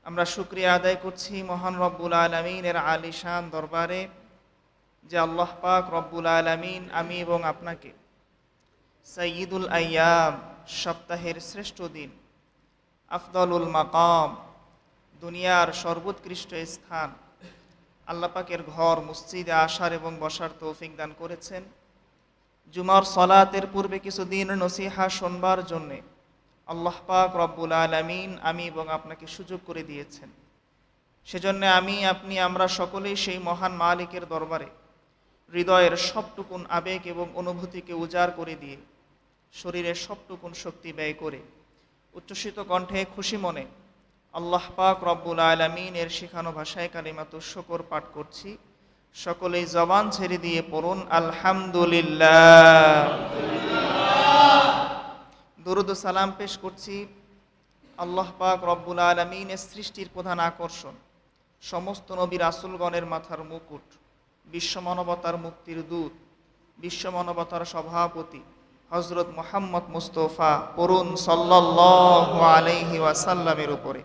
আমরা শুকরিয়া আদায় করছি মহান রব্বুল আলামিনের আলিশান দরবারে যে আল্লাহ পাক রব্বুল আলামিন আমি এবং আপনাকে সাইয়্যিদুল আইয়াম সপ্তাহের শ্রেষ্ঠ দিন, আফদলুল মাকাম দুনিয়ার সর্বোৎকৃষ্ট স্থান আল্লাহ পাকের ঘর মসজিদে আসার এবং বসার তৌফিক দান করেছেন। জুমার সলাতের পূর্বে কিছুদিন নসিহা শোনবার জন্যে আল্লাহ পাক রব্বুল আলামিন আমি এবং আপনাকে সুযোগ করে দিয়েছেন। সেজন্য আমি, আপনি, আমরা সকলেই সেই মহান মালিকের দরবারে হৃদয়ের সবটুকুন আবেগ এবং অনুভূতিকে উজাড় করে দিয়ে শরীরের সবটুকুন শক্তি ব্যয় করে উচ্ছ্বসিত কণ্ঠে খুশি মনে আল্লাহ পাক রব্বুল আলামিনের শেখানো ভাষায় কালিমাতুশ শুকর পাঠ করছি। সকলেই জবান ছেড়ে দিয়ে পড়ুন আলহামদুলিল্লাহ। দরুদ ও সালাম পেশ করছি আল্লাহ পাক রব্বুল আলামিনের সৃষ্টির প্রধান আকর্ষণ, সমস্ত নবী রাসূলগণের মাথার মুকুট, বিশ্ব মানবতার মুক্তির দূত, বিশ্ব মানবতার সভাপতি হযরত মুহাম্মদ মুস্তাফা পড়ুন সাল্লাল্লাহু আলাইহি ওয়াসাল্লামের উপরে।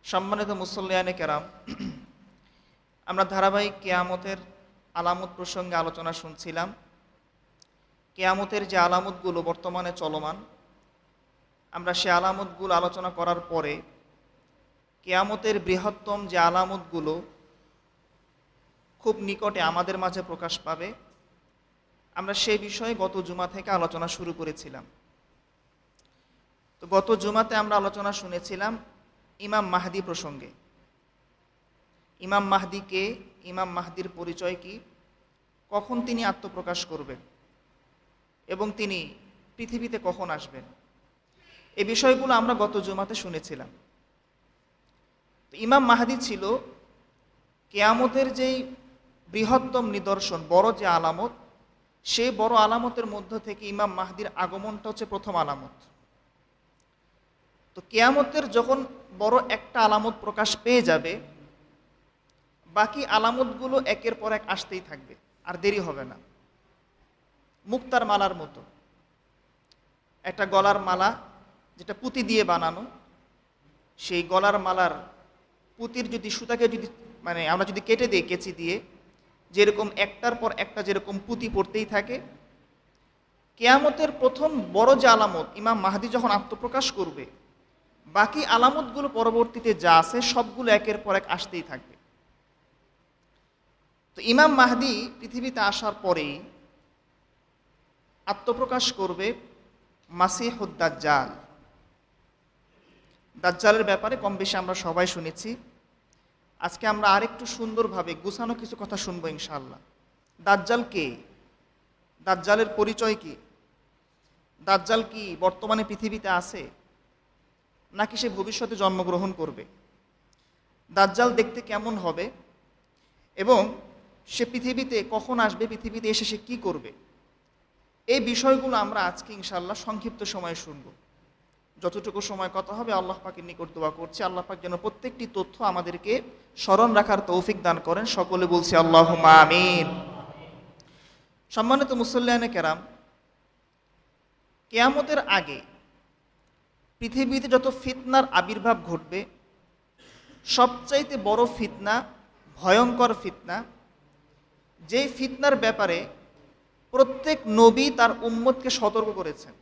সম্মানিত মুসল্লিয়ানে কেরাম, আমরা ধারাবাহিক কিয়ামতের আলামত প্রসঙ্গে আলোচনা শুনছিলাম। কিয়ামতের যে আলামতগুলো বর্তমানে চলমান, আমরা সে আলামতগুলো আলোচনা করার পরে কিয়ামতের বৃহত্তম যে আলামতগুলো খুব নিকটে আমাদের মাঝে প্রকাশ পাবে, আমরা সেই বিষয়ে গত জুমা থেকে আলোচনা শুরু করেছিলাম। তো গত জুমাতে আমরা আলোচনা শুনেছিলাম ইমাম মাহদি প্রসঙ্গে। ইমাম মাহদি কে, ইমাম মাহদির পরিচয় কি, কখন তিনি আত্মপ্রকাশ করবেন এবং তিনি পৃথিবীতে কখন আসবেন, এই বিষয়গুলো আমরা গত জুমাতে শুনেছিলাম। তো ইমাম মাহদি ছিল কিয়ামতের যেই বৃহত্তম নিদর্শন, বড় যে আলামত, সেই বড় আলামতের মধ্য থেকে ইমাম মাহদির আগমনটা হচ্ছে প্রথম আলামত। তো কিয়ামতের যখন বড় একটা আলামত প্রকাশ পেয়ে যাবে, বাকি আলামতগুলো একের পর এক আসতেই থাকবে, আর দেরি হবে না। মুক্তার মালার মতো একটা গলার মালা যেটা পুঁতি দিয়ে বানানো, সেই গলার মালার পুঁতির যদি সুতাকে যদি আমরা যদি কেটে দিই কেচি দিয়ে, যেরকম একটার পর একটা যেরকম পুঁতি পড়তেই থাকে, কিয়ামতের প্রথম বড় যে আলামত ইমাম মাহদি যখন আত্মপ্রকাশ করবে, বাকি আলামতগুলো পরবর্তীতে যা আছে সবগুলো একের পর এক আসতেই থাকবে। তো ইমাম মাহদি পৃথিবীতে আসার পরেই আত্মপ্রকাশ করবে মাসিহুদ দাজ্জাল। দাজ্জালের ব্যাপারে কম বেশি আমরা সবাই শুনেছি। আজকে আমরা আরেকটু সুন্দরভাবে গুছানো কিছু কথা শুনবো ইনশাআল্লাহ। দাজ্জাল কে? দাজ্জালের পরিচয় কি? দাজ্জাল কি বর্তমানে পৃথিবীতে আছে, নাকি সে ভবিষ্যতে জন্মগ্রহণ করবে? দাজ্জাল দেখতে কেমন হবে এবং সে পৃথিবীতে কখন আসবে, পৃথিবীতে এসে সে কী করবে, এই বিষয়গুলো আমরা আজকে ইনশাআল্লাহ সংক্ষিপ্ত সময়ে শুনব। যতটুকু সময় কথা হবে আল্লাহ পাকের নিকট দোয়া করছি আল্লাহ পাক যেন প্রত্যেকটি তথ্য আমাদেরকে স্মরণ রাখার তৌফিক দান করেন। সকলে বলছি আল্লাহুম্মা আমিন। সম্মানিত মুসল্লিয়ানে কেরাম, কিয়ামতের আগে পৃথিবীতে যত ফিতনার আবির্ভাব ঘটবে, সবচাইতে বড় ফিতনা, ভয়ঙ্কর ফিতনা, যেই ফিতনার ব্যাপারে প্রত্যেক নবী তার উম্মতকে সতর্ক করেছেন,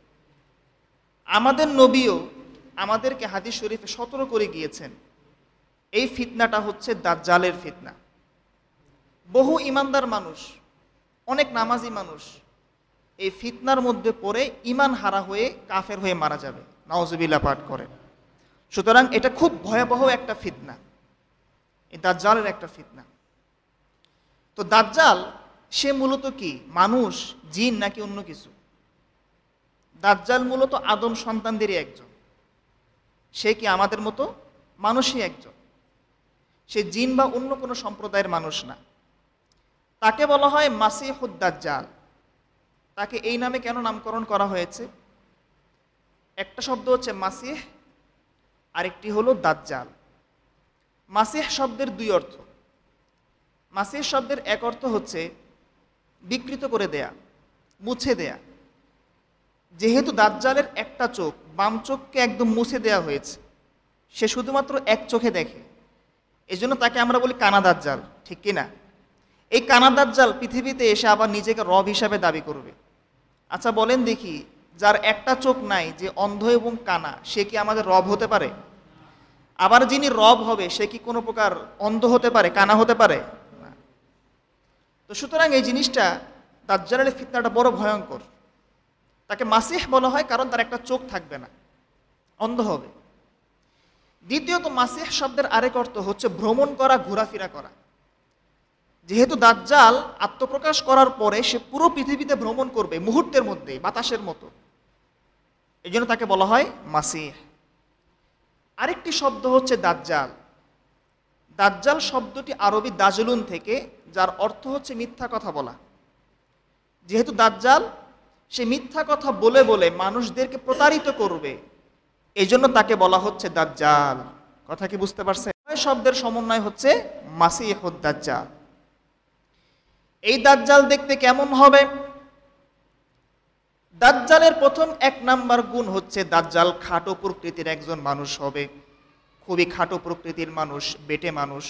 আমাদের নবীও আমাদেরকে হাদিস শরীফে সতর্ক করে গিয়েছেন, এই ফিতনাটা হচ্ছে দাজ্জালের ফিতনা। বহু ইমানদার মানুষ, অনেক নামাজি মানুষ এই ফিতনার মধ্যে পড়ে ঈমান হারা হয়ে কাফের হয়ে মারা যাবে, নাউজুবিল্লাহ পাঠ করেন। সুতরাং এটা খুব ভয়াবহ একটা ফিতনা, এই দাজ্জালের একটা ফিতনা। তো দাজ্জাল সে মূলত কি, মানুষ, জিন নাকি অন্য কিছু? দাজ্জাল মূলত আদম সন্তানদেরই একজন। সে কি আমাদের মতো মানুষই একজন, সে জিন বা অন্য কোনো সম্প্রদায়ের মানুষ না। তাকে বলা হয় মাসিহুদ দাজ্জাল। তাকে এই নামে কেন নামকরণ করা হয়েছে? একটা শব্দ হচ্ছে মাসিহ, আরেকটি হলো দাজ্জাল। মাসিহ শব্দের দুই অর্থ। মাসিহ শব্দের এক অর্থ হচ্ছে বিকৃত করে দেয়া, মুছে দেয়া। যেহেতু দাজ্জালের একটা চোখ, বাম চোখকে একদম মুছে দেয়া হয়েছে, সে শুধুমাত্র এক চোখে দেখে, এই জন্য তাকে আমরা বলি কানা দাজ্জাল, ঠিক কি না? এই কানা দাজ্জাল পৃথিবীতে এসে আবার নিজেকে রব হিসাবে দাবি করবে। আচ্ছা বলেন দেখি, যার একটা চোখ নাই, যে অন্ধ এবং কানা, সে কি আমাদের রব হতে পারে? আবার যিনি রব হবে সে কি কোনো প্রকার অন্ধ হতে পারে, কানা হতে পারে না? তো সুতরাং এই জিনিসটা, দাজ্জালের ফিতনাটা বড় ভয়ঙ্কর। তাকে মাসিহ বলা হয় কারণ তার একটা চোখ থাকবে না, অন্ধ হবে। দ্বিতীয়ত, মাসিহ শব্দের আরেক অর্থ হচ্ছে ভ্রমণ করা, ঘোরাফেরা করা। যেহেতু দাজ্জাল আত্মপ্রকাশ করার পরে সে পুরো পৃথিবীতে ভ্রমণ করবে মুহূর্তের মধ্যে, বাতাসের মতো, এই জন্য তাকে বলা হয় মাসিহ। আরেকটি শব্দ হচ্ছে দাজ্জাল। দাজ্জাল শব্দটি আরবি দাজলুন থেকে, যার অর্থ হচ্ছে মিথ্যা কথা বলা। যেহেতু দাজ্জাল সে মিথ্যা কথা বলে বলে মানুষদেরকে প্রতারিত করবে, এই জন্য তাকে বলা হচ্ছে দাজ্জাল। কথা কি বুঝতে পারছেন? শব্দের সমন্বয় হচ্ছে মাসিহুদ দাজ্জাল। এই দাজ্জাল দেখতে কেমন হবে? দাজ্জালের প্রথম 1 নাম্বার গুণ হচ্ছে দাজ্জাল খাটো প্রকৃতির একজন মানুষ হবে, খুবই খাটো প্রকৃতির মানুষ, বেটে মানুষ।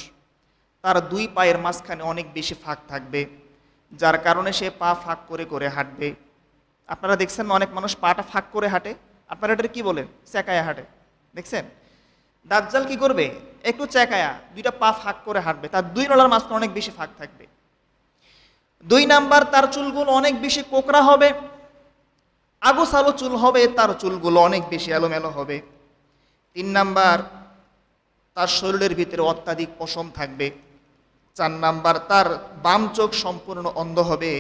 তার 2 পায়ের মাঝখানে অনেক বেশি ফাঁক থাকবে, যার কারণে সে পা ফাঁক করে করে হাঁটবে। আপনারা দেখছেন অনেক মানুষ পাটা ফাঁক করে হাঁটে, আপনারা এটা কি বলেন? চেকায়া হাঁটে, দেখছেন? দাজ্জাল কি করবে? একটু চেকায়া 2টা পা ফাঁক করে হাঁটবে, তার 2 নলার মাঝখানে অনেক বেশি ফাঁক থাকবে। 2 নাম্বার, তার চুলগুলো অনেক বেশি কোকড়া হবে, আগোছালো চুল হবে, তার চুলগুলো অনেক বেশি এলোমেলো হবে। 3 নাম্বার, তার শরীরের ভিতরে অত্যাধিক পশম থাকবে। 4 নাম্বার, তার বাম চোখ সম্পূর্ণ অন্ধ হবে।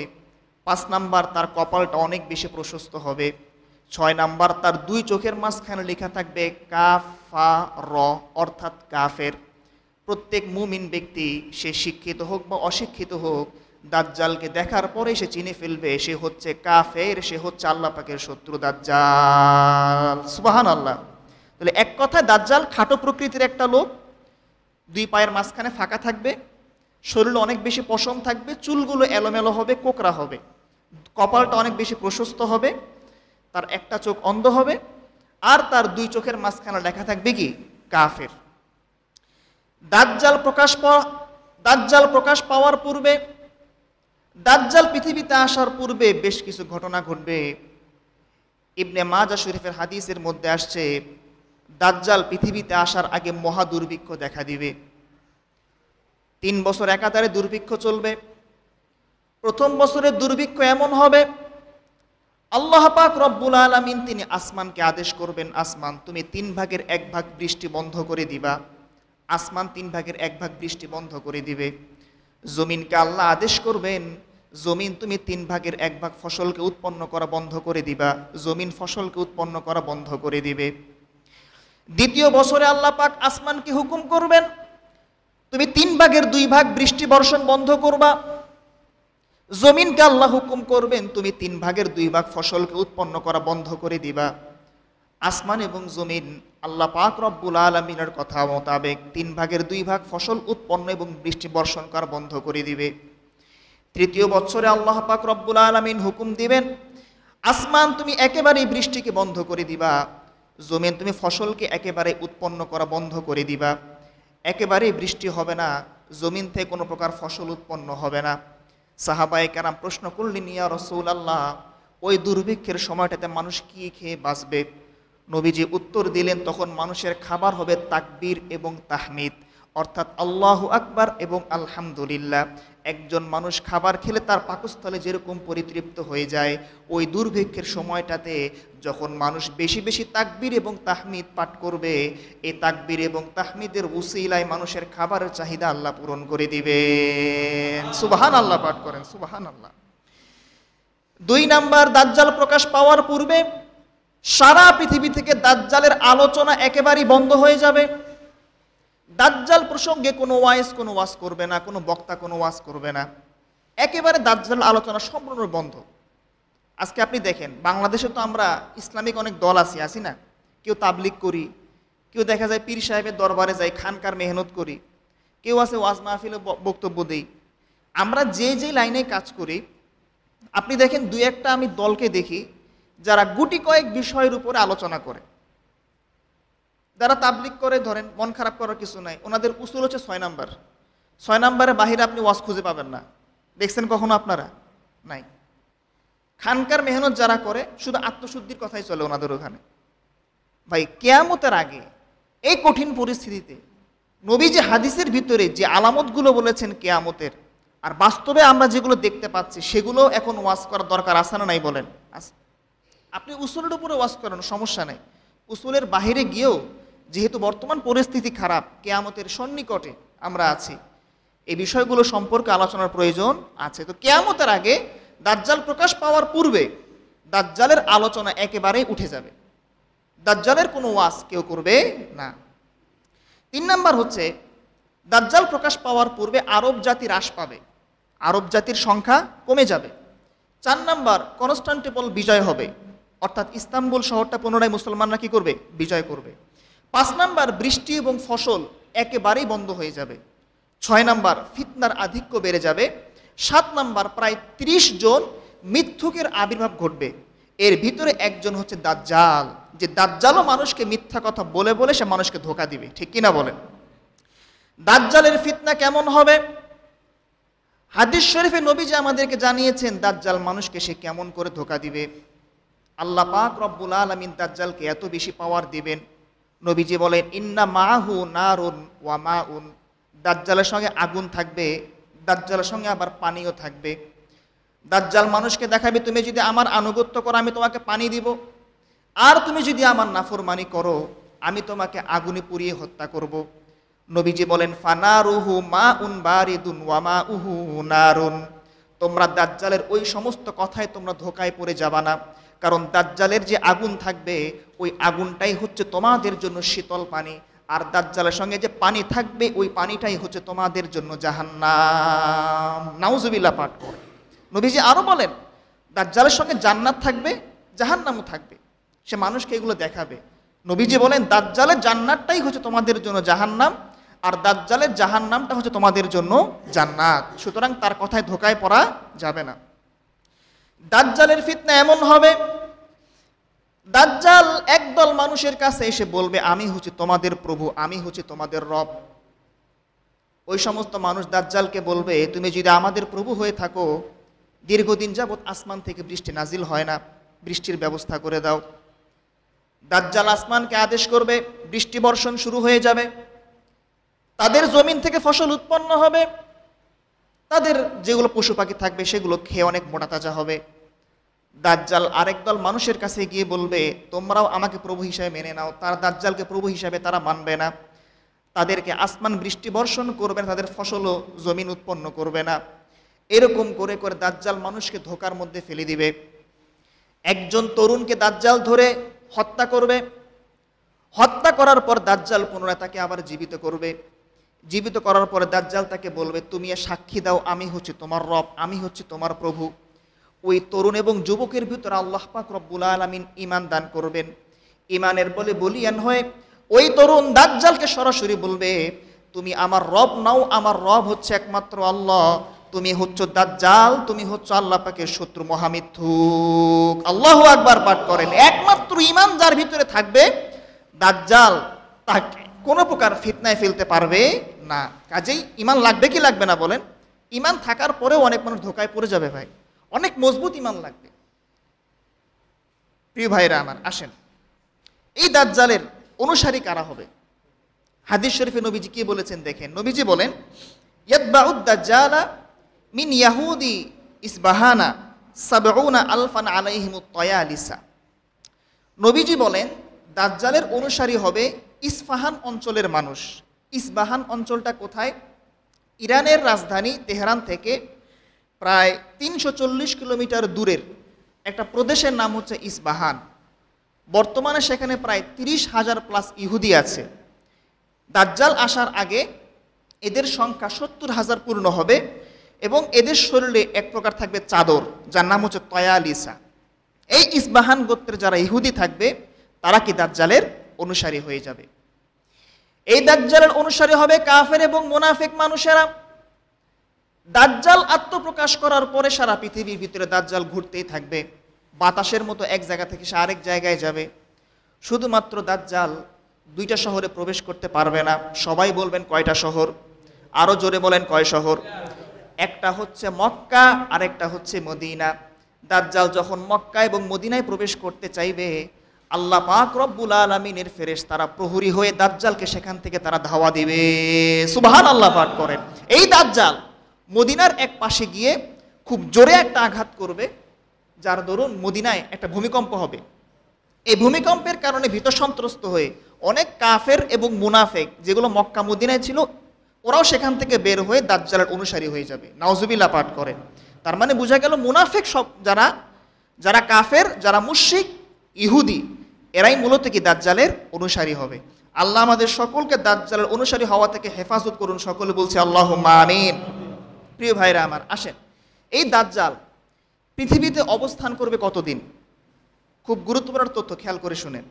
5 নাম্বার, তার কপালটা অনেক বেশি প্রশস্ত হবে। 6 নাম্বার, তার 2 চোখের মাঝখানে লেখা থাকবে কাফার, অর্থাৎ কাফের। প্রত্যেক মুমিন ব্যক্তি, সে শিক্ষিত হোক বা অশিক্ষিত হোক, দাজ্জালকে দেখার পরে সে চিনে ফেলবে সে হচ্ছে কাফের, সে হচ্ছে আল্লাহ পাকের শত্রু দাজ্জাল। সুবহানাল্লাহ। তাহলে এক কথায় দাজ্জাল খাটো প্রকৃতির একটা লোক, 2 পায়ের মাঝখানে ফাঁকা থাকবে, শরীরে অনেক বেশি পশম থাকবে, চুলগুলো এলোমেলো হবে, কোকড়া হবে, কপালটা অনেক বেশি প্রশস্ত হবে, তার একটা চোখ অন্ধ হবে, আর তার 2 চোখের মাঝখানে লেখা থাকবে কি? কাফের। দাজ্জাল প্রকাশ পাওয়ার পূর্বে, দাজ্জাল পৃথিবীতে আসার পূর্বে বেশ কিছু ঘটনা ঘটবে। ইবনে মাজাহ শরীফের হাদিসের মধ্যে আসছে, দাজ্জাল পৃথিবীতে আসার আগে মহা দুর্ভিক্ষ দেখা দিবে। 3 বছর একাধারে দুর্ভিক্ষ চলবে। প্রথম বছরের দুর্ভিক্ষ এমন হবে, আল্লাহ পাক রব্বুল আলামিন তিনি আসমানকে আদেশ করবেন, আসমান তুমি 3 ভাগের 1 ভাগ বৃষ্টি বন্ধ করে দিবা। আসমান 3 ভাগের 1 ভাগ বৃষ্টি বন্ধ করে দিবে। জমিনকে আল্লাহ আদেশ করবেন, জমিন তুমি 3 ভাগের 1 ভাগ ফসলকে উৎপন্ন করা বন্ধ করে দিবা। জমিন ফসলকে উৎপন্ন করা বন্ধ করে দিবে। দ্বিতীয় বছরে আল্লাহ পাক আসমানকে হুকুম করবেন, তুমি 3 ভাগের 2 ভাগ বৃষ্টি বর্ষণ বন্ধ করবা। জমিনকে আল্লাহ হুকুম করবেন, তুমি 3 ভাগের 2 ভাগ ফসলকে উৎপন্ন করা বন্ধ করে দিবা। আসমান এবং জমিন আল্লাহ পাক রব্বুল আলামিনের কথা মোতাবেক 3 ভাগের 2 ভাগ ফসল উৎপন্ন এবং বৃষ্টি বর্ষণ করা বন্ধ করে দিবে। তৃতীয় বছরে আল্লাহ পাক রব্বুল আলামিন হুকুম দিবেন, আসমান তুমি একেবারেই বৃষ্টিকে বন্ধ করে দিবা। জমিন তুমি ফসলকে একেবারে উৎপন্ন করা বন্ধ করে দিবা। একেবারেই বৃষ্টি হবে না, জমিন থেকে কোনো প্রকার ফসল উৎপন্ন হবে না। সাহাবায়ে কেরাম প্রশ্ন করলেন, ইয়া রাসূলুল্লাহ, ওই দুর্ভিক্ষের সময়টাতে মানুষ কি খেয়ে বাঁচবে? নবীজি উত্তর দিলেন, তখন মানুষের খাবার হবে তাকবীর এবং তাহমিদ, অর্থাৎ আল্লাহু আকবার এবং আলহামদুলিল্লাহ। একজন মানুষ খাবার খেলে তার পাকস্থলে যেরকম পরিতৃপ্ত হয়ে যায়, ওই দুর্ভিক্ষের সময়টাতে যখন মানুষ বেশি বেশি তাকবীর এবং তাহমিদ পাঠ করবে, এই তাকবীর এবং তাহমিদের উসিলায় মানুষের খাবারের চাহিদা আল্লাহ পূরণ করে দিবেন। সুবহানাল্লাহ পাঠ করেন, সুবহানাল্লাহ। 2 নাম্বার, দাজ্জাল প্রকাশ পাওয়ার পূর্বে সারা পৃথিবী থেকে দাজ্জালের আলোচনা একেবারেই বন্ধ হয়ে যাবে। দাজ্জাল প্রসঙ্গে কোনো ওয়াজ করবে না, কোনো বক্তা কোনো ওয়াজ করবে না, একেবারে দাজ্জাল আলোচনা সম্পূর্ণ বন্ধ। আজকে আপনি দেখেন, বাংলাদেশে তো আমরা ইসলামিক অনেক দল আছি না? কেউ তাবলিগ করি, কেউ দেখা যায় পীর সাহেবের দরবারে যাই, খানকার মেহনত করি, কেউ আছে ওয়াজ মাহফিলে বক্তব্য দেই। আমরা যে লাইনে কাজ করি, আপনি দেখেন 2-1টা আমি দলকে দেখি যারা গুটি কয়েক বিষয়ের উপরে আলোচনা করে। যারা তাবলিগ করে ধরেন, মন খারাপ করার কিছু নাই, ওনাদের উসুল হচ্ছে 6 নাম্বার। 6 নাম্বারে বাহিরে আপনি ওয়াজ খুঁজে পাবেন না। দেখছেন কখনো আপনারা? নাই। খানকার মেহনত যারা করে শুধু আত্মশুদ্ধির কথাই চলে ওনাদের ওখানে। ভাই কিয়ামতের আগে এই কঠিন পরিস্থিতিতে নবী যে হাদিসের ভিতরে যে আলামতগুলো বলেছেন কিয়ামতের, আর বাস্তবে আমরা যেগুলো দেখতে পাচ্ছি সেগুলো এখন ওয়াজ করার দরকার আছে না নাই বলেন? আছে। আপনি উসুলের উপরে ওয়াজ করেন, সমস্যা নাই। উসুলের বাহিরে গিয়েও যেহেতু বর্তমান পরিস্থিতি খারাপ, কিয়ামতের সন্নিকটে আমরা আছি, এই বিষয়গুলো সম্পর্কে আলোচনার প্রয়োজন আছে। তো কিয়ামতের আগে দাজ্জাল প্রকাশ পাওয়ার পূর্বে দাজ্জালের আলোচনা একেবারেই উঠে যাবে। দাজ্জালের কোনো ওয়াজ কেউ করবে না। 3 নাম্বার হচ্ছে দাজ্জাল প্রকাশ পাওয়ার পূর্বে আরব জাতি হ্রাস পাবে, আরব জাতির সংখ্যা কমে যাবে। 4 নাম্বার কনস্টান্টিনোপল বিজয় হবে, অর্থাৎ ইস্তাম্বুল শহরটা পুনরায় মুসলমানরা কি করবে? বিজয় করবে। 5 নাম্বার বৃষ্টি এবং ফসল একেবারেই বন্ধ হয়ে যাবে। 6 নাম্বার ফিতনার আধিক্য বেড়ে যাবে। 7 নাম্বার প্রায় 30 জন মিথ্যুকের আবির্ভাব ঘটবে। এর ভিতরে একজন হচ্ছে দাজ্জাল, যে দাজ্জালও মানুষকে মিথ্যা কথা বলে বলে সে মানুষকে ধোঁকা দিবে, ঠিক কিনা বলেন? দাজ্জালের ফিতনা কেমন হবে? হাদিস শরীফে নবীজি আমাদেরকে জানিয়েছেন দাজ্জাল মানুষকে সে কেমন করে ধোঁকা দিবে। আল্লাহ পাক রব্বুল আলামিন দাজ্জালকে এত বেশি পাওয়ার দিবেন, নবীজি বলেন ইন্না মাহু নারুন ওয়া মাউন, দাজ্জালের সঙ্গে আগুন থাকবে, দাজ্জালের সঙ্গে আবার পানিও থাকবে। দাজ্জাল মানুষকে দেখাবে তুমি যদি আমার আনুগত্য করো আমি তোমাকে পানি দিব, আর তুমি যদি আমার নাফরমানি করো আমি তোমাকে আগুনে পুড়িয়ে হত্যা করব। নবীজি বলেন ফানারুহু মাউন বারিদুন ওয়া মাউহু নারুন, তোমরা দাজ্জালের ওই সমস্ত কথায় তোমরা ধোঁকায় পড়ে যাবা না, কারণ দাজ্জালের যে আগুন থাকবে ওই আগুনটাই হচ্ছে তোমাদের জন্য শীতল পানি, আর দাজ্জালের সঙ্গে যে পানি থাকবে ওই পানিটাই হচ্ছে তোমাদের জন্য জাহান্নাম। নাউজুবিল্লাহ পাঠ করে নবীজি আরো বলেন দাজ্জালের সঙ্গে জান্নাত থাকবে, জাহান্নামও থাকবে, সে মানুষকে এগুলো দেখাবে। নবীজি বলেন দাজ্জালের জান্নাতটাই হচ্ছে তোমাদের জন্য জাহান্নাম, আর দাজ্জালের জাহান্নামটা হচ্ছে তোমাদের জন্য জান্নাত। সুতরাং তার কথায় ধোঁকায় পড়া যাবে না। দাজ্জালের ফিতনা এমন হবে, দাজ্জাল একদল মানুষের কাছে এসে বলবে আমি হচ্ছি তোমাদের প্রভু, আমি হচ্ছি তোমাদের রব। ওই সমস্ত মানুষ দাজ্জালকে বলবে তুমি যদি আমাদের প্রভু হয়ে থাকো, দীর্ঘদিন যাবৎ আসমান থেকে বৃষ্টি নাজিল হয় না, বৃষ্টির ব্যবস্থা করে দাও। দাজ্জাল আসমানকে আদেশ করবে, বৃষ্টি বর্ষণ শুরু হয়ে যাবে, তাদের জমিন থেকে ফসল উৎপন্ন হবে, তাদের যেগুলো পশু পাখি থাকবে সেগুলো খেয়ে অনেক মোটা তাজা হবে। দাজ্জাল আরেক দল মানুষের কাছে গিয়ে বলবে তোমরাও আমাকে প্রভু হিসাবে মেনে নাও, তার দাজ্জালকে প্রভু হিসাবে তারা মানবে না, তাদেরকে আসমান বৃষ্টি বর্ষণ করবে না, তাদের ফসলও জমিন উৎপন্ন করবে না। এরকম করে করে দাজ্জাল মানুষকে ধোঁকার মধ্যে ফেলে দিবে। একজন তরুণকে দাজ্জাল ধরে হত্যা করবে, হত্যা করার পর দাজ্জাল পুনরায় তাকে আবার জীবিত করবে। জীবিত করার পরে দাজ্জাল তাকে বলবে তুমি সাক্ষী দাও আমি হচ্ছি তোমার রব, আমি হচ্ছি তোমার প্রভু। ওই তরুণ এবং যুবকের ভিতরে আল্লাহ পাক রব্বুল আলামিন ঈমান দান করবেন। ঈমানের বলে বলিয়ান হয়ে ওই তরুণ দাজ্জালকে সরাসরি বলবে তুমি আমার রব নাও, আমার রব হচ্ছে একমাত্র আল্লাহ, তুমি হচ্ছ দাজ্জাল, তুমি হচ্ছ আল্লাহ পাকের শত্রু মহামিথ্যুক। আল্লাহু আকবার পাঠ করেন। একমাত্র ঈমান যার ভিতরে থাকবে দাজ্জাল তাকে কোনো প্রকার ফিতনায় ফেলতে পারবে না। কাজেই ঈমান লাগবে কি লাগবে না বলেন? ঈমান থাকার পরেও অনেক মানুষ ধোঁকায় পড়ে যাবে ভাই, অনেক মজবুত ঈমান লাগবে। প্রিয় ভাইরা আমার, আসেন এই দাজ্জালের অনুসারী কারা হবে? হাদিস শরীফে নবীজি কি বলেছেন দেখেন। নবীজি বলেন ইয়াতবাউদ দাজ্জালা মিন ইয়াহুদি ইসবাহানা ৭০ আলফান আলাইহিমুত তায়ালিসা। নবীজি বলেন দাজ্জালের অনুসারী হবে ইস্পাহান অঞ্চলের মানুষ। ইস্পাহান অঞ্চলটা কোথায়? ইরানের রাজধানী তেহরান থেকে প্রায় ৩৪০ কিলোমিটার দূরের একটা প্রদেশের নাম হচ্ছে ইস্পাহান। বর্তমানে সেখানে প্রায় ৩০,০০০ প্লাস ইহুদি আছে। দাজ্জাল আসার আগে এদের সংখ্যা ৭০,০০০ পূর্ণ হবে এবং এদের শরীরে এক প্রকার থাকবে চাদর, যার নাম হচ্ছে তয়ালিসা। এই ইস্পাহান গোত্রের যারা ইহুদি থাকবে তারা কি দাজ্জালের অনুসারী হয়ে যাবে। এই দাজ্জালের অনুসারী হবে কাফের এবং মুনাফিক মানুষেরা। দাজ্জাল আত্মপ্রকাশ করার পরে সারা পৃথিবীর ভিতরে দাজ্জাল ঘুরতেই থাকবে, বাতাসের মতো এক জায়গা থেকে সে আরেক জায়গায় যাবে। শুধুমাত্র দাজ্জাল 2টা শহরে প্রবেশ করতে পারবে না। সবাই বলবেন কয়টা শহর? আরো জোরে বলেন কয় শহর? একটা হচ্ছে মক্কা, আরেকটা হচ্ছে মদিনা। দাজ্জাল যখন মক্কা এবং মদিনায় প্রবেশ করতে চাইবে, আল্লাহ পাক রব্বুল আলামিনের ফেরেশতারা প্রহরী হয়ে দাজ্জালকে সেখান থেকে তারা ধাওয়া দিবে। সুবহানাল্লাহ পাঠ করেন। এই দাজ্জাল মদিনার এক পাশে গিয়ে খুব জোরে একটা আঘাত করবে, যার দরুন মদিনায় একটা ভূমিকম্প হবে। এই ভূমিকম্পের কারণে ভীত সন্ত্রস্ত হয়ে অনেক কাফের এবং মুনাফেক যেগুলো মক্কা মদিনায় ছিল, ওরাও সেখান থেকে বের হয়ে দাজ্জালের অনুসারী হয়ে যাবে। নাউজুবিল্লাহ পাঠ করেন। তার মানে বোঝা গেল মুনাফেক সব যারা কাফের, যারা মুশরিক, ইহুদি, এরাই মূলত কি দাজ্জালের অনুসারী হবে। আল্লাহ আমাদের সকলকে দাজ্জালের অনুসারী হওয়া থেকে হেফাজত করুন। সকলে বলছি আল্লাহুম্মা আমিন। প্রিয় ভাইরা আমার, আসেন, এই দাজ্জাল পৃথিবীতে অবস্থান করবে কতদিন? খুব গুরুত্বপূর্ণ তথ্য, খেয়াল করে শুনেন।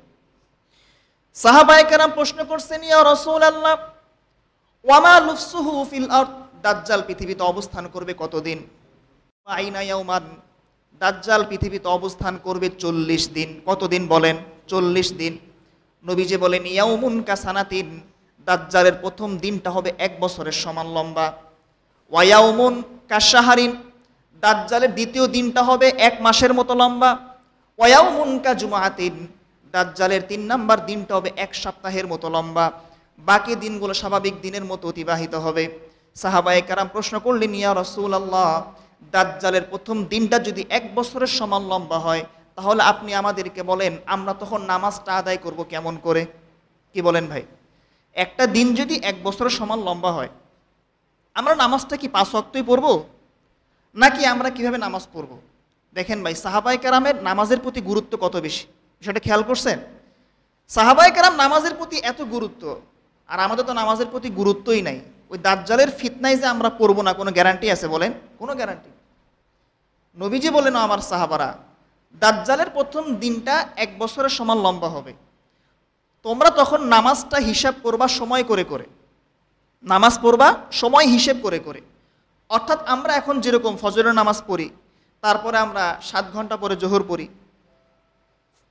সাহাবায়ে কেরাম প্রশ্ন করছেন, ইয়া রাসূলুল্লাহ ওয়ামা লুফসুহু ফিল আরদ, দাজ্জাল পৃথিবীতে অবস্থান করবে কতদিন? আইনা ইয়াউমান, দাজ্জাল পৃথিবীতে অবস্থান করবে 40 দিন। কতদিন বলেন? 40 দিন। নবীজি বলেন ইয়াউমুন কাসানাতিন, দাজ্জালের প্রথম দিনটা হবে 1 বছরের সমান লম্বা। ওয়া ইয়াউমুন কাশাহারিন, দাজ্জালের দ্বিতীয় দিনটা হবে 1 মাসের মতো লম্বা। ওয়া ইয়াউমুন কাজুমাআতিন, দাজ্জালের 3 নাম্বার দিনটা হবে 1 সপ্তাহের মতো লম্বা। বাকি দিনগুলো স্বাভাবিক দিনের মতো অতিবাহিত হবে। সাহাবায়ে কেরাম প্রশ্ন করলেন, ইয়া রাসূলুল্লাহ, দাজ্জালের প্রথম দিনটা যদি 1 বছরের সমান লম্বা হয়, তাহলে আপনি আমাদেরকে বলেন আমরা তখন নামাজটা আদায় করব কেমন করে? কি বলেন ভাই? একটা দিন যদি 1 বছরের সমান লম্বা হয়, আমরা নামাজটা কি 5 ওয়াক্তই পড়ব, নাকি আমরা কিভাবে নামাজ পড়ব? দেখেন ভাই, সাহাবায়ে কেরামের নামাজের প্রতি গুরুত্ব কত বেশি, সেটা খেয়াল করছেন? সাহাবায়ে কেরাম নামাজের প্রতি এত গুরুত্ব, আর আমাদের তো নামাজের প্রতি গুরুত্বই নাই। ওই দাজ্জালের ফিতনায় যে আমরা পড়বো না, কোনো গ্যারান্টি আছে বলেন? কোনো গ্যারান্টি। নবীজি বলেন, আমার সাহাবারা, দাজ্জালের প্রথম দিনটা 1 বছরের সমান লম্বা হবে। তোমরা তখন নামাজটা হিসাব করবা সময় করে করে, নামাজ পড়বা সময় হিসেব করে করে। অর্থাৎ আমরা এখন যেরকম ফজরের নামাজ পড়ি, তারপরে আমরা 7 ঘন্টা পরে জোহর পড়ি,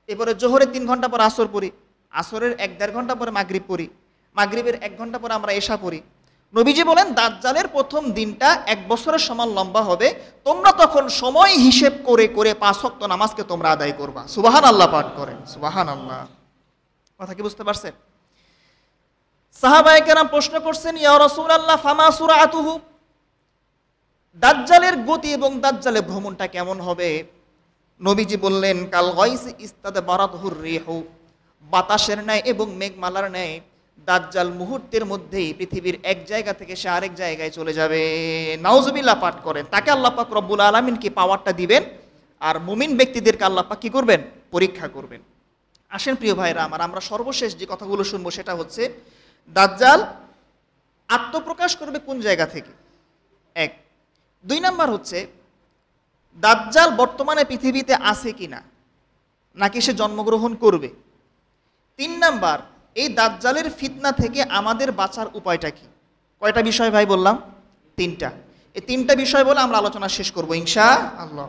এরপরে জোহরের 3 ঘন্টা পরে আসর পড়ি, আসরের 1-1.5 ঘন্টা পরে মাগরিব পড়ি, মাগরিবের 1 ঘন্টা পরে আমরা এশা পড়ি। নবীজি বলেন দাজ্জালের প্রথম দিনটা 1 বছরের সমান লম্বা হবে। তোমরা তখন সময় হিসেব করে করে 5 ওয়াক্ত নামাজকে তোমরা আদায় করবা। সুবহানাল্লাহ পাঠ করেন। সুবহানাল্লাহ। কথা কি বুঝতে পারছেন? সাহাবায়ে কেরাম প্রশ্ন করছেন, ইয়া রাসূলুল্লাহ ফামা সুরাতুহু, দাজ্জালের গতি এবং দাজ্জালের ভ্রমণটা কেমন হবে? নবীজি বললেন, কাল গাইসি ইস্তাদবারাতহুর রিহু, বাতাসের ন্যায় এবং মেঘমালার ন্যায় দাজ্জাল মুহূর্তের মধ্যেই পৃথিবীর এক জায়গা থেকে সে আরেক জায়গায় চলে যাবে। নাউজুবিল্লাহ পাঠ করেন। তাকে আল্লাহ পাক রব্বুল আলামিন কি পাওয়ারটা দিবেন, আর মুমিন ব্যক্তিদেরকে আল্লাহ পাক কি করবেন? পরীক্ষা করবেন। আসেন প্রিয় ভাইরা আমার, আমরা সর্বশেষ যে কথাগুলো শুনবো সেটা হচ্ছে দাজ্জাল আত্মপ্রকাশ করবে কোন জায়গা থেকে, 1। 2 নাম্বার হচ্ছে দাজ্জাল বর্তমানে পৃথিবীতে আছে কিনা, নাকি সে জন্মগ্রহণ করবে। 3 নাম্বার, এই দাজ্জালের ফিতনা থেকে আমাদের বাঁচার উপায়টা কি। কয়টা বিষয় ভাই বললাম? 3টা। এই 3টা বিষয় বলে আমরা আলোচনা শেষ করব ইনশাআল্লাহ।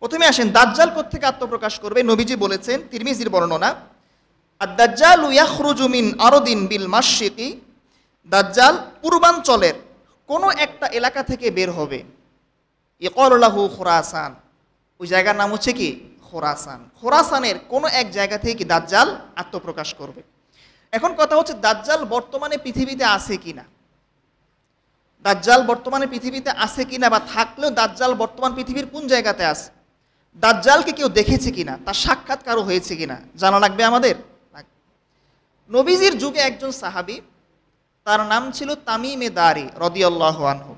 প্রথমে আসেন, দাজ্জাল কোত্থেকে আত্মপ্রকাশ করবে? নবীজি বলেছেন, তিরমিজির বর্ণনা, আদ-দাজ্জালু ইয়াখরুজু মিন আরদিন বিল মাশরিকি, দাজ্জাল পূর্বাঞ্চলের কোনো একটা এলাকা থেকে বের হবে। ইকালু লাহু খুরাসান, ওই জায়গার নাম হচ্ছে কি? খোরাসান। খোরাসানের কোনো এক জায়গা থেকে কি দাজ্জাল আত্মপ্রকাশ করবে। এখন কথা হচ্ছে দাজ্জাল বর্তমানে পৃথিবীতে আছে কিনা, দাজ্জাল বর্তমানে পৃথিবীতে আছে কিনা, বা থাকলেও দাজ্জাল বর্তমান পৃথিবীর কোন জায়গাতে আছে, দাজ্জালকে কেউ দেখেছে কিনা, তার সাক্ষাৎ কারো হয়েছে কিনা, জানা লাগবে আমাদের। নবীজির যুগে একজন সাহাবী, তার নাম ছিল তামিমে দারি রাদিয়াল্লাহু আনহু।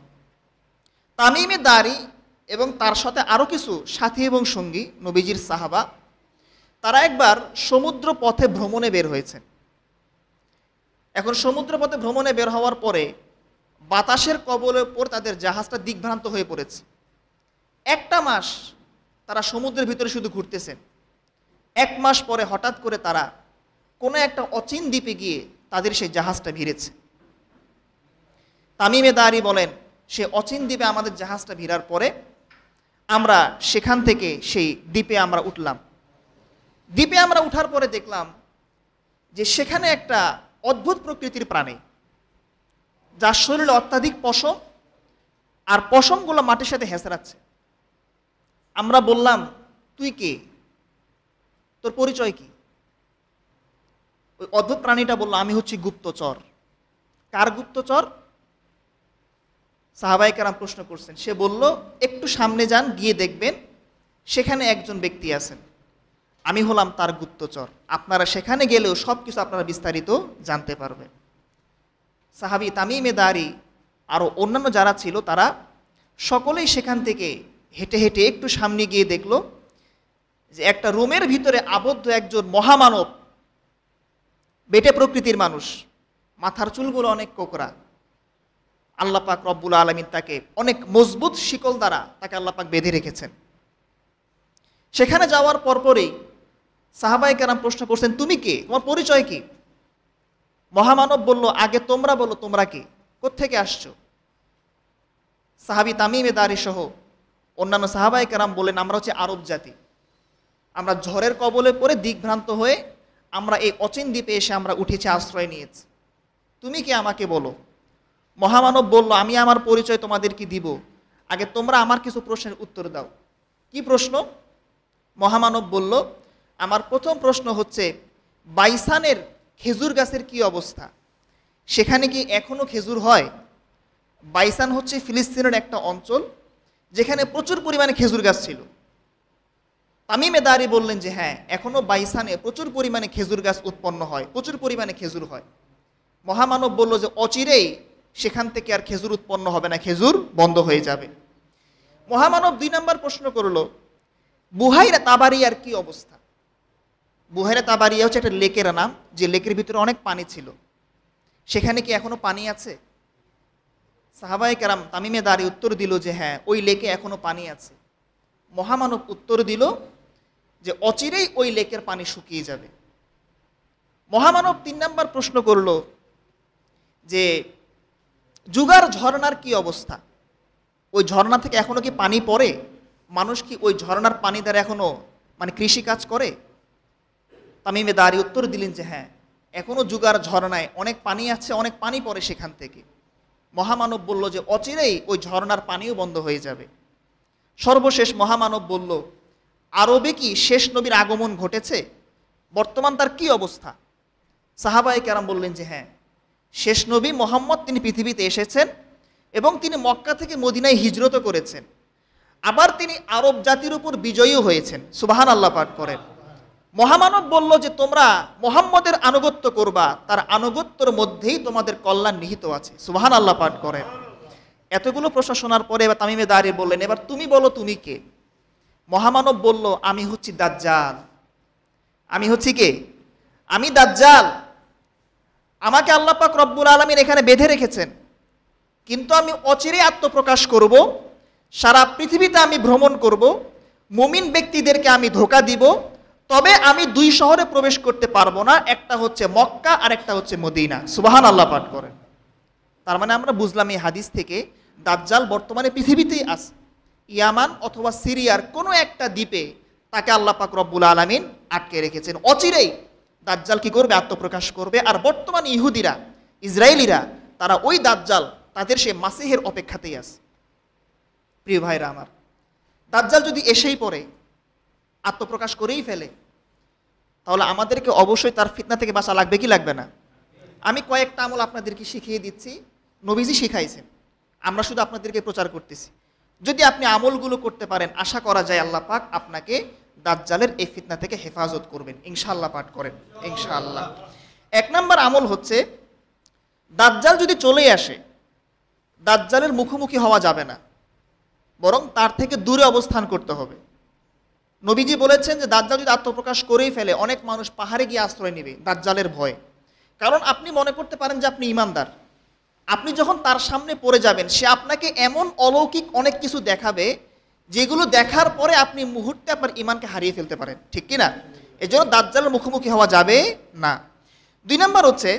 তামিমে দারি এবং তার সাথে আরও কিছু সাথী এবং সঙ্গী নবীজির সাহাবা, তারা একবার সমুদ্র পথে ভ্রমণে বের হয়েছেন। এখন সমুদ্র পথে ভ্রমণে বের হওয়ার পরে বাতাসের কবলের উপর তাদের জাহাজটা দিকভ্রান্ত হয়ে পড়েছে। 1টা মাস তারা সমুদ্রের ভিতরে শুধু ঘুরতেছেন। 1 মাস পরে হঠাৎ করে তারা কোনো একটা অচিন দ্বীপে গিয়ে তাদের সেই জাহাজটা ভিড়েছে। তামিমে দারি বলেন, সে অচিন দ্বীপে আমাদের জাহাজটা ভিড়ার পরে আমরা সেখান থেকে সেই দ্বীপে আমরা উঠলাম। দ্বীপে আমরা উঠার পরে দেখলাম যে সেখানে একটা অদ্ভুত প্রকৃতির প্রাণী, যার শরীরে অত্যাধিক পশম, আর পশমগুলো মাটির সাথে হেঁচড়াচ্ছে। আমরা বললাম, তুই কে, তোর পরিচয় কি? ওই অদ্ভুত প্রাণীটা বলল, আমি হচ্ছি গুপ্তচর। কার গুপ্তচর? সাহাবায়ে কেরাম প্রশ্ন করছেন। সে বলল, একটু সামনে যান, গিয়ে দেখবেন সেখানে একজন ব্যক্তি আছেন, আমি হলাম তার গুপ্তচর। আপনারা সেখানে গেলেও সব কিছু আপনারা বিস্তারিত জানতে পারবেন। সাহাবী তামিমে দারি আরও অন্যান্য যারা ছিল তারা সকলেই সেখান থেকে হেঁটে হেঁটে একটু সামনে গিয়ে দেখল যে একটা রুমের ভিতরে আবদ্ধ একজন মহামানব, বেটে প্রকৃতির মানুষ, মাথার চুলগুলো অনেক কোকড়া। আল্লাহ পাক রব্বুল আলামিন তাকে অনেক মজবুত শিকল দ্বারা তাকে আল্লাহ পাক বেঁধে রেখেছেন। সেখানে যাওয়ার পরপরই সাহাবায়ে কেরাম প্রশ্ন করছেন, তুমি কে, তোমার পরিচয় কি? মহামানব বলল, আগে তোমরা বলো, তোমরা কে, কোত্থেকে আসছো? সাহাবী তামিমে দারি সহ অন্যান্য সাহাবায়ে কেরাম বলেন, আমরা হচ্ছে আরব জাতি, আমরা ঝড়ের কবলে পড়ে দিকভ্রান্ত হয়ে আমরা এই অচিন দ্বীপে এসে আমরা উঠেছি, আশ্রয় নিয়েছি, তুমি কি আমাকে বলো। মহামানব বলল, আমি আমার পরিচয় তোমাদেরকে দিব, আগে তোমরা আমার কিছু প্রশ্নের উত্তর দাও। কি প্রশ্ন? মহামানব বলল, আমার প্রথম প্রশ্ন হচ্ছে, বাইসানের খেজুর গাছের কি অবস্থা, সেখানে কি এখনো খেজুর হয়? বাইসান হচ্ছে ফিলিস্তিনের একটা অঞ্চল যেখানে প্রচুর পরিমাণে খেজুর গাছ ছিল। তামিমে দারি বললেন যে হ্যাঁ, এখনো বাইসানে প্রচুর পরিমাণে খেজুর গাছ উৎপন্ন হয়, প্রচুর পরিমাণে খেজুর হয়। মহামানব বলল যে অচিরেই সেখান থেকে আর খেজুর উৎপন্ন হবে না, খেজুর বন্ধ হয়ে যাবে। মহামানব 2 নম্বর প্রশ্ন করল, বুহাইরা তাবারিয়ার কি অবস্থা? বুহাইরা তাবারিয়া হচ্ছে একটা লেকের নাম, যে লেকের ভিতরে অনেক পানি ছিল, সেখানে কি এখনো পানি আছে? সাহাবায়ে কেরাম তামিমে দারি উত্তর দিল যে হ্যাঁ, ওই লেকে এখনো পানি আছে। মহামানব উত্তর দিল যে অচিরেই ওই লেকের পানি শুকিয়ে যাবে। মহামানব 3 নম্বর প্রশ্ন করল যে জুগার ঝর্ণার কি অবস্থা, ওই ঝর্ণা থেকে এখনো কি পানি পড়ে? মানুষ কি ওই ঝর্ণার পানি দ্বারা এখনো কৃষি কাজ করে? তামিমে দারি উত্তর দিলেন যে হ্যাঁ, এখনো জুগার ঝর্ণায় অনেক পানি আছে, অনেক পানি পড়ে সেখান থেকে। মহামানব বলল যে অচিরেই ওই ঝর্ণার পানিও বন্ধ হয়ে যাবে। সর্বশেষ মহামানব বলল, আরবে কি শেষ নবীর আগমন ঘটেছে, বর্তমান তার কি অবস্থা? সাহাবায়ে কেরাম বললেন যে হ্যাঁ, শেষ নবী মুহাম্মদ তিনি পৃথিবীতে এসেছেন এবং তিনি মক্কা থেকে মদিনায় হিজরত করেছেন, আবার তিনি আরব জাতির উপর বিজয়ীও হয়েছেন। সুবহানাল্লাহ পাঠ করেন। মহামানব বলল যে তোমরা মুহাম্মদের আনুগত্য করবা, তার আনুগত্যের মধ্যেই তোমাদের কল্যাণ নিহিত আছে। সুবহানাল্লাহ পাঠ করেন। এতগুলো প্রশ্ন শোনার পরে এবার তামিমে দাঁড়িয়ে বললেন, এবার তুমি বলো, তুমি কে? মহামানব বলল, আমি হচ্ছি দাজ্জাল। আমি হচ্ছি কে? আমি দাজ্জাল। আমাকে আল্লাহ পাক রব্বুল আলামিন এখানে বেঁধে রেখেছেন, কিন্তু আমি অচিরে আত্মপ্রকাশ করব, সারা পৃথিবীতে আমি ভ্রমণ করব, মুমিন ব্যক্তিদেরকে আমি ধোঁকা দিব। তবে আমি 2 শহরে প্রবেশ করতে পারবো না, একটা হচ্ছে মক্কা আর একটা হচ্ছে মদিনা। সুবহানাল্লাহ পাঠ করেন। তার মানে আমরা বুঝলাম এই হাদিস থেকে দাজ্জাল বর্তমানে পৃথিবীতেই আছে, ইয়ামান অথবা সিরিয়ার কোনো একটা দ্বীপে তাকে আল্লাহ পাক রব্বুল আলামিন আটকে রেখেছেন। অচিরেই দাজ্জাল কি করবে? আত্মপ্রকাশ করবে। আর বর্তমান ইহুদিরা, ইসরায়েলিরা, তারা ওই দাজ্জাল, তাদের সে মাসিহের অপেক্ষাতেই আছে। প্রিয় ভাইরা আমার, দাজ্জাল যদি এসেই পড়ে, আত্মপ্রকাশ করেই ফেলে, তাহলে আমাদেরকে অবশ্যই তার ফিতনা থেকে বাঁচা লাগবে কি লাগবে না? আমি কয়েকটা আমল আপনাদেরকে শিখিয়ে দিচ্ছি, নবীজি শিখাইছেন, আমরা শুধু আপনাদেরকে প্রচার করতেছি। যদি আপনি আমলগুলো করতে পারেন, আশা করা যায় আল্লাহ পাক আপনাকে দাজ্জালের এই ফিতনা থেকে হেফাজত করবেন। ইনশাআল্লাহ পাঠ করেন, ইনশাআল্লাহ। 1 নম্বর আমল হচ্ছে, দাজ্জাল যদি চলে আসে, দাজ্জালের মুখোমুখি হওয়া যাবে না, বরং তার থেকে দূরে অবস্থান করতে হবে। নবীজি বলেছেন যে দাজ্জাল যদি আত্মপ্রকাশ করেই ফেলে, অনেক মানুষ পাহাড়ে গিয়ে আশ্রয় নেবে দাজ্জালের ভয়ে। কারণ আপনি মনে করতে পারেন যে আপনি ঈমানদার, আপনি যখন তার সামনে পড়ে যাবেন, সে আপনাকে এমন অলৌকিক অনেক কিছু দেখাবে, যেগুলো দেখার পরে আপনি মুহূর্তে আপনার ঈমানকে হারিয়ে ফেলতে পারেন, ঠিক কি না? এই জন্য দাজ্জালের মুখোমুখি হওয়া যাবে না। 2 নম্বর হচ্ছে,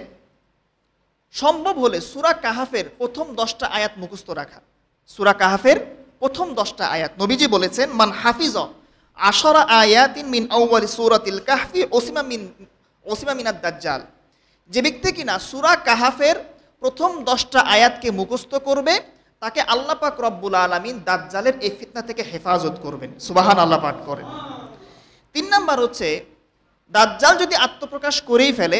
সম্ভব হলে সূরা কাহাফের প্রথম 10টা আয়াত মুখস্থ রাখা। সূরা কাহাফের প্রথম 10টা আয়াত, নবীজি বলেছেন, মান হাফিজ 10 আয়াতিন মিন আউয়ালি সূরাতিল কাহফি ওসিমা মিনাদ দাজ্জাল, যে ব্যক্তি কিনা সূরা কাহাফের প্রথম 10টা আয়াতকে মুখস্থ করবে তাকে আল্লাহ পাক রব্বুল আলামিন দাজ্জালের এই ফিতনা থেকে হেফাজত করবেন। সুবহানাল্লাহ পাঠ করেন। 3 নাম্বার হচ্ছে দাজ্জাল যদি আত্মপ্রকাশ করেই ফেলে,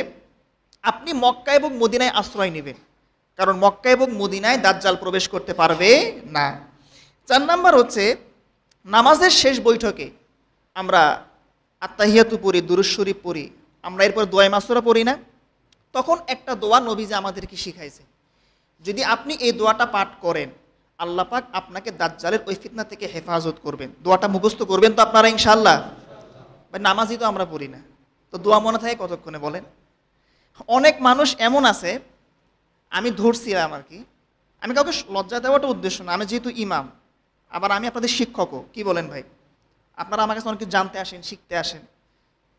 আপনি মক্কা এবং মদিনায় আশ্রয় নেবেন, কারণ মক্কা এবং মদিনায় দাজ্জাল প্রবেশ করতে পারবে না। 4 নাম্বার হচ্ছে নামাজের শেষ বৈঠকে আমরা আত্তাহিয়াতু পড়ি, দুরূদ শরীফ পড়ি, আমরা এরপর দোয়া মাসুরা পড়ি না? তখন একটা দোয়া নবীজি আমাদেরকে শিখাইছে, যদি আপনি এই দোয়াটা পাঠ করেন আল্লাহ পাক আপনাকে দাজ্জালের ওই ফিতনা থেকে হেফাজত করবেন। দোয়াটা মুখস্থ করবেন তো আপনারা ইনশাআল্লাহ? ভাই নামাজই তো আমরা পড়ি না, তো দোয়া মনে থাকে কতক্ষণে বলেন? অনেক মানুষ এমন আছে, আমি ধরছিলাম আর কি, আমি কাউকে লজ্জা দেওয়াটা উদ্দেশ্য না, আমি যেহেতু ইমাম, আবার আমি আপনাদের শিক্ষকও, কি বলেন ভাই? আপনারা আমার কাছে অনেক কিছু জানতে আসেন, শিখতে আসেন।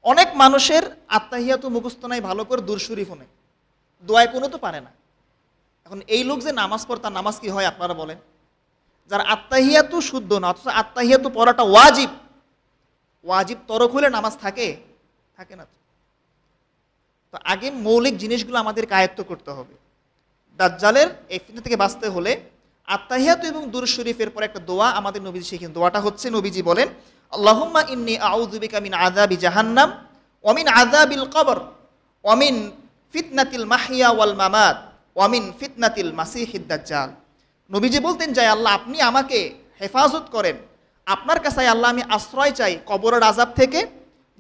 অনেক মানুষের আত্তাহিয়াতু মুখস্থ নাই, ভালো করে দুরূদ শরীফও নেই, দোয়ায় কোনো তো পারে না। এখন এই লোক যে নামাজ পড়ে তার নামাজ কি হয় আপনারা বলেন? যার আত্তাহিয়াতু শুদ্ধ না, অথচ আত্তাহিয়াতু পড়াটা ওয়াজিব, ওয়াজিব তরক হলে নামাজ থাকে? থাকে না। তো আগে মৌলিক জিনিসগুলো আমাদেরকে আয়ত্ত করতে হবে। দাজ্জালের এই ফিতনা থেকে বাঁচতে হলে আত্তাহিয়াতু এবং দুরূদ শরীফের পর একটা দোয়া আমাদের নবীজি শিখিয়েছেন। দোয়াটা হচ্ছে, নবীজি বলেন, আল্লাহুম্মা ইন্নী আউযু বিকা মিন আযাবি জাহান্নাম ওয়া মিন আযাবিল কবর ওয়া মিন ফিতনাতিল মাহইয়া ওয়াল মামাত ওয়া মিন ফিতনাতিল মাসিহিদ দাজ্জাল। নবীজি বলতেন, যে আল্লাহ আপনি আমাকে হেফাজত করেন, আপনার কাছে আল্লাহ আমি আশ্রয় চাই কবরের আযাব থেকে,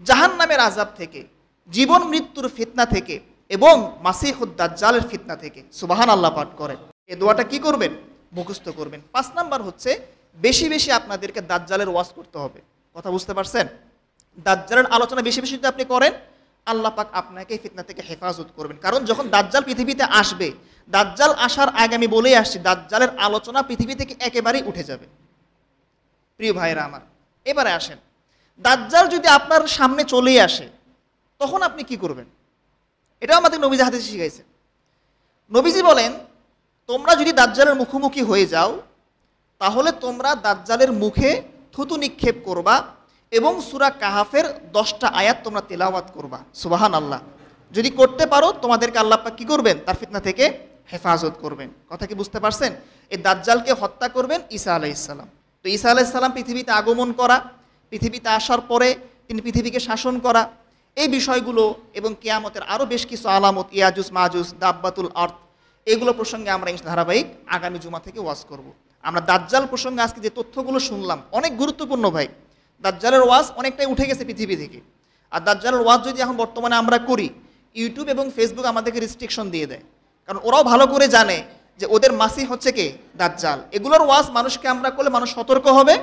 জাহান্নামের আযাব থেকে, জীবন মৃত্যুর ফিতনা থেকে এবং মাসিহুদ দাজ্জালের ফিতনা থেকে। সুবহানাল্লাহ পাঠ করেন। এই দোয়াটা কি করবেন? মুখস্থ করবেন। 5 নাম্বার হচ্ছে বেশি বেশি আপনাদেরকে দাজ্জালের ওয়াজ করতে হবে। কথা বুঝতে পারছেন? দাজ্জালের আলোচনা বেশি বেশি যদি আপনি করেন আল্লাহ পাক আপনাকে এই ফিতনা থেকে হেফাজত করবেন। কারণ যখন দাজ্জাল পৃথিবীতে আসবে, দাজ্জাল আসার আগে আমি বলেই আসছি, দাজ্জালের আলোচনা পৃথিবী থেকে একেবারেই উঠে যাবে। প্রিয় ভাইরা আমার, এবারে আসেন, দাজ্জাল যদি আপনার সামনে চলেই আসে তখন আপনি কি করবেন? এটাও আমাদের নবীজি হাদিসে শিখাইছে। নবীজি বলেন, তোমরা যদি দাজ্জালের মুখোমুখি হয়ে যাও তাহলে তোমরা দাজ্জালের মুখে থুতু নিক্ষেপ করবা এবং সূরা কাহাফের 10টা আয়াত তোমরা তেলাওয়াত করবা। সুবহানাল্লাহ। যদি করতে পারো তোমাদেরকে আল্লাহ পাক কি করবেন? তার ফিতনা থেকে হেফাজত করবেন। কথা কি বুঝতে পারছেন? এই দাজ্জালকে হত্যা করবেন ঈসা আলাইহিস সালাম। তো ঈসা আলাইহিস সালাম পৃথিবীতে আগমন করা, পৃথিবীতে আসার পরে তিনি পৃথিবীকে শাসন করা, এই বিষয়গুলো এবং কিয়ামতের আরও বেশ কিছু আলামত, ইয়াজুজ মাজুজ, দাব্বাতুল আরদ, এগুলো প্রসঙ্গে আমরা ধারাবাহিক আগামী জুমা থেকে ওয়াজ করব। আমরা দাজ্জাল প্রসঙ্গে আজকে যে তথ্যগুলো শুনলাম অনেক গুরুত্বপূর্ণ ভাই। দাজ্জালের ওয়াজ অনেকটাই উঠে গেছে পৃথিবী থেকে। আর দাজ্জালের ওয়াজ যদি এখন বর্তমানে আমরা করি, ইউটিউব এবং ফেসবুক আমাদেরকে রেস্ট্রিকশন দিয়ে দেয়, কারণ ওরাও ভালো করে জানে যে ওদের মাসি হচ্ছে কে? দাজ্জাল। এগুলোর ওয়াজ মানুষকে আমরা করলে মানুষ সতর্ক হবে,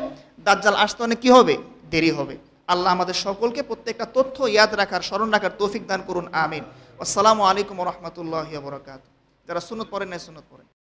দাজ্জাল আসতে অনেক কী হবে? দেরি হবে। আল্লাহ আমাদের সকলকে প্রত্যেকটা তথ্য ইয়াদ রাখার, স্মরণ রাখার তৌফিক দান করুন। আমিন। আসসালামু আলাইকুম ওয়া রাহমাতুল্লাহি ওয়া বারাকাতুহু। যারা সুন্নত পড়েন না সুন্নত পড়েন।